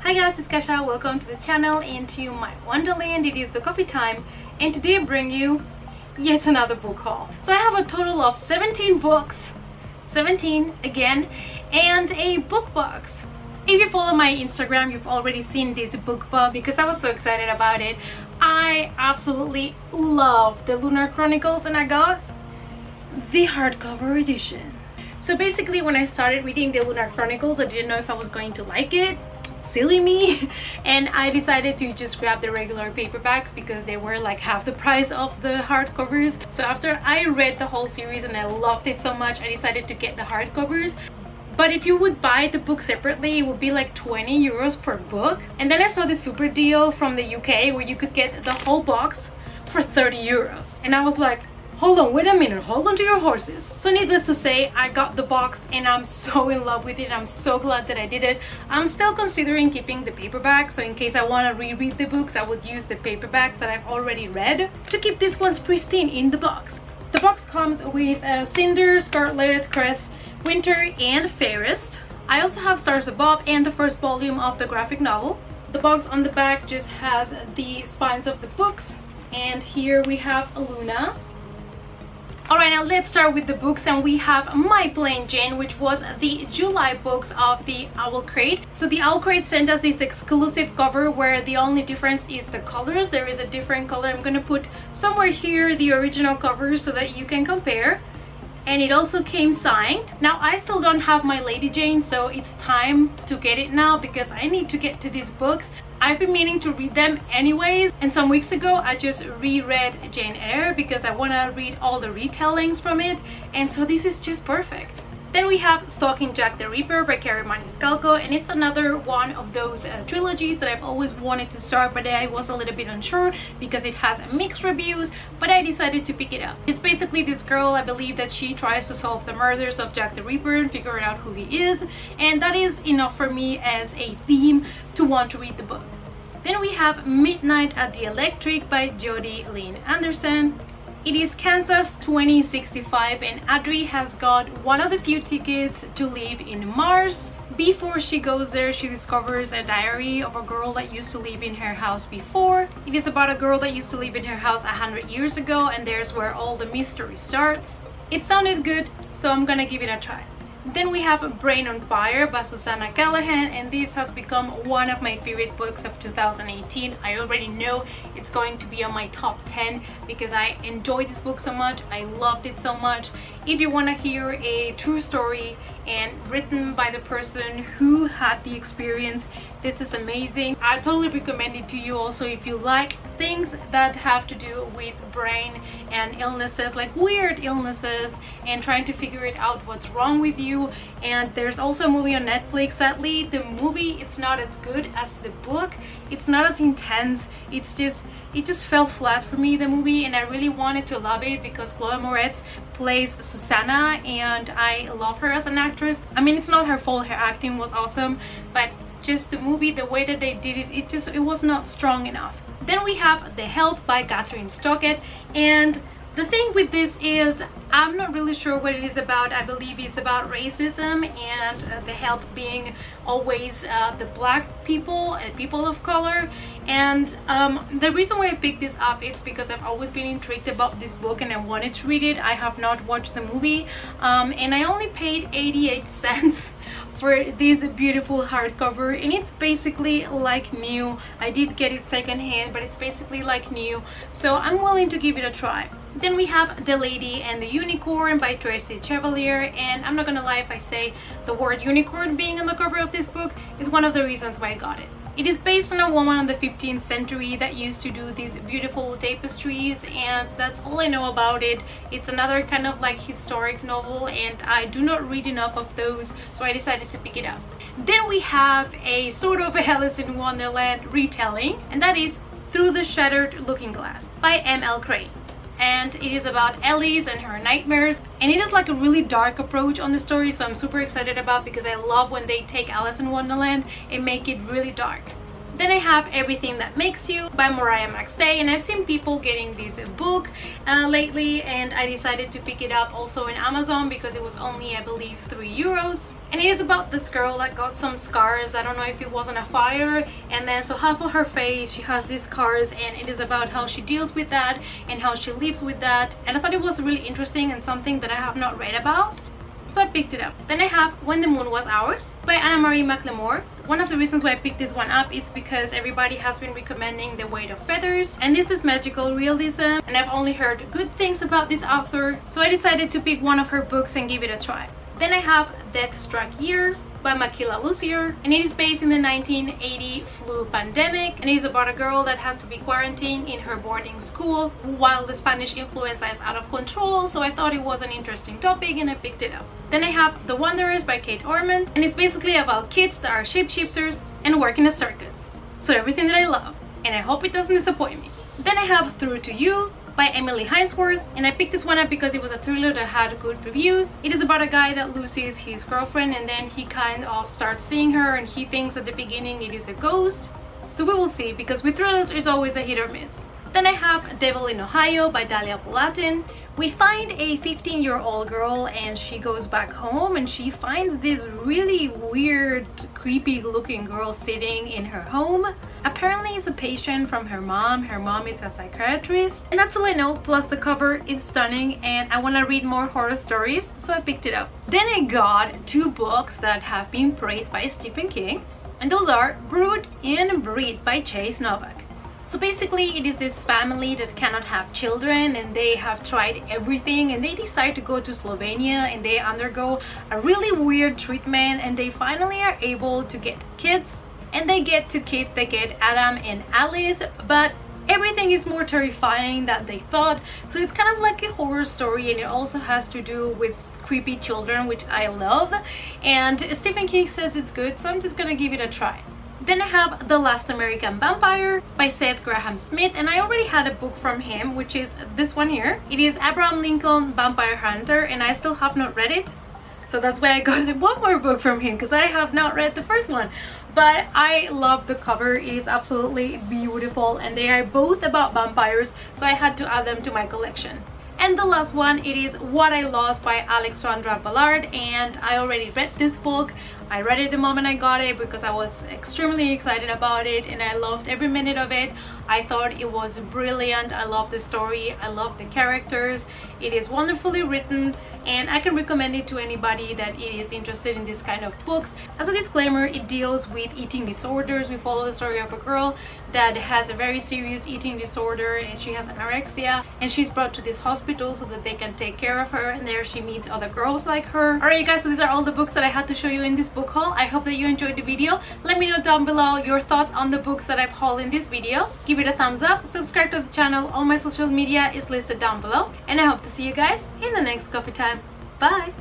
Hi guys, it's Kasha. Welcome to the channel and to my wonderland. It is the coffee time and today I bring you yet another book haul. So I have a total of 17 books, 17 again, and a book box. If you follow my Instagram, you've already seen this book box because I was so excited about it. I absolutely love the Lunar Chronicles and I got the hardcover edition. So basically when I started reading the Lunar Chronicles, I didn't know if I was going to like it. Silly me. And I decided to just grab the regular paperbacks because they were like half the price of the hardcovers. So after I read the whole series and I loved it so much, I decided to get the hardcovers. But if you would buy the book separately, it would be like 20 euros per book. And then I saw the super deal from the UK where you could get the whole box for 30 euros. And I was like, hold on, wait a minute, hold on to your horses. So needless to say, I got the box and I'm so in love with it. I'm so glad that I did it. I'm still considering keeping the paperback, so in case I want to reread the books, I would use the paperbacks that I've already read to keep these ones pristine in the box. The box comes with Cinder, Scarlet, Cress, Winter, and Fairest. I also have Stars Above and the first volume of the graphic novel. The box on the back just has the spines of the books, and here we have Luna. Alright, now let's start with the books, and we have My Plain Jane, which was the July books of the Owl Crate. So the Owl Crate sent us this exclusive cover where the only difference is the colors. There is a different color. I'm gonna put somewhere here the original cover so that you can compare. And it also came signed. Now I still don't have my Lady Jane, so it's time to get it now because I need to get to these books. I've been meaning to read them anyways, and some weeks ago I just reread Jane Eyre because I want to read all the retellings from it, and so this is just perfect. Then we have Stalking Jack the Ripper by Carrie Maniscalco, and it's another one of those trilogies that I've always wanted to start, but I was a little bit unsure because it has mixed reviews, but I decided to pick it up. It's basically this girl, I believe that she tries to solve the murders of Jack the Ripper and figure out who he is, and that is enough for me as a theme to want to read the book. Then we have Midnight at the Electric by Jodi Lynn Anderson. It is Kansas 2065 and Adri has got one of the few tickets to live in Mars. Before she goes there, she discovers a diary of a girl that used to live in her house before. It is about a girl that used to live in her house 100 years ago, and there's where all the mystery starts. It sounded good, so I'm gonna give it a try. Then we have Brain on Fire by Susanna Callahan, and this has become one of my favorite books of 2018. I already know it's going to be on my top 10 because I enjoyed this book so much. I loved it so much. If you want to hear a true story and written by the person who had the experience, this is amazing. I totally recommend it to you also if you like things that have to do with brain and illnesses, like weird illnesses, and trying to figure it out what's wrong with you. And there's also a movie on Netflix. Sadly, the movie, it's not as good as the book. It's not as intense. It just fell flat for me, the movie, and I really wanted to love it because Chloe Moretz plays Susanna and I love her as an actress. I mean, it's not her fault, her acting was awesome, but just the movie, the way that they did it, it was not strong enough. Then we have The Help by Catherine Stockett, and the thing with this is I'm not really sure what it is about. I believe it's about racism and the help being always the black people and people of color. And the reason why I picked this up is because I've always been intrigued about this book and I wanted to read it. I have not watched the movie, and I only paid 88 cents for this beautiful hardcover, and it's basically like new. I did get it secondhand, but it's basically like new, so I'm willing to give it a try. Then we have The Lady and the Unicorn by Tracy Chevalier, and I'm not gonna lie if I say the word unicorn being on the cover of this book is one of the reasons why I got it. It is based on a woman in the 15th century that used to do these beautiful tapestries, and that's all I know about it. It's another kind of like historic novel, and I do not read enough of those, so I decided to pick it up. Then we have a sort of a Alice in Wonderland retelling, and that is Through the Shattered Looking Glass by M.L. Crane. And it is about Alice and her nightmares, and it is like a really dark approach on the story, so I'm super excited about because I love when they take Alice in Wonderland and make it really dark. Then I have Everything That Makes You by Mariah Maxday, and I've seen people getting this book lately, and I decided to pick it up also in Amazon because it was only, I believe, €3. And it is about this girl that got some scars. I don't know if it was on a fire, and then so half of her face she has these scars, and it is about how she deals with that and how she lives with that. And I thought it was really interesting and something that I have not read about, so I picked it up. Then I have When the Moon Was Ours by Anna Marie McLemore. One of the reasons why I picked this one up is because everybody has been recommending The Weight of Feathers, and this is magical realism, and I've only heard good things about this author, so I decided to pick one of her books and give it a try. Then I have Death Struck Year by Makila Lucier, and it is based in the 1980 flu pandemic, and it is about a girl that has to be quarantined in her boarding school while the Spanish influenza is out of control, so I thought it was an interesting topic and I picked it up. Then I have The Wanderers by Kate Orman, and it's basically about kids that are shapeshifters and work in a circus. So everything that I love, and I hope it doesn't disappoint me. Then I have Through to You by Emily Hinesworth, and I picked this one up because it was a thriller that had good reviews. It is about a guy that loses his girlfriend, and then he kind of starts seeing her, and he thinks at the beginning it is a ghost. So we will see, because with thrillers there's always a hit or miss. Then I have Devil in Ohio by Dalia Pulatin. We find a 15-year-old girl, and she goes back home and she finds this really weird, creepy looking girl sitting in her home. Apparently it's a patient from her mom. Her mom is a psychiatrist, and that's all I know. Plus the cover is stunning and I want to read more horror stories, so I picked it up. Then I got two books that have been praised by Stephen King, and those are Brood and Breed by Chase Novak. So basically it is this family that cannot have children, and they have tried everything, and they decide to go to Slovenia and they undergo a really weird treatment, and they finally are able to get kids, and they get two kids. They get Adam and Alice, but everything is more terrifying than they thought. So it's kind of like a horror story, and it also has to do with creepy children, which I love, and Stephen King says it's good, so I'm just gonna give it a try. Then I have The Last American Vampire by Seth Graham Smith, and I already had a book from him, which is this one here. It is Abraham Lincoln Vampire Hunter, and I still have not read it, so that's why I got one more book from him, because I have not read the first one. But I love the cover. It is absolutely beautiful, and they are both about vampires, so I had to add them to my collection. And the last one, it is What I Lost by Alexandra Ballard, and I already read this book. I read it the moment I got it because I was extremely excited about it, and I loved every minute of it. I thought it was brilliant. I love the story, I love the characters. It is wonderfully written, and I can recommend it to anybody that is interested in this kind of books. As a disclaimer, it deals with eating disorders. We follow the story of a girl that has a very serious eating disorder, and she has anorexia, and she's brought to this hospital so that they can take care of her, and there she meets other girls like her. Alright you guys, so these are all the books that I had to show you in this book haul. I hope that you enjoyed the video. Let me know down below your thoughts on the books that I've hauled in this video. Give it a thumbs up, subscribe to the channel. All my social media is listed down below, and I hope to see you guys in the next coffee time. Bye!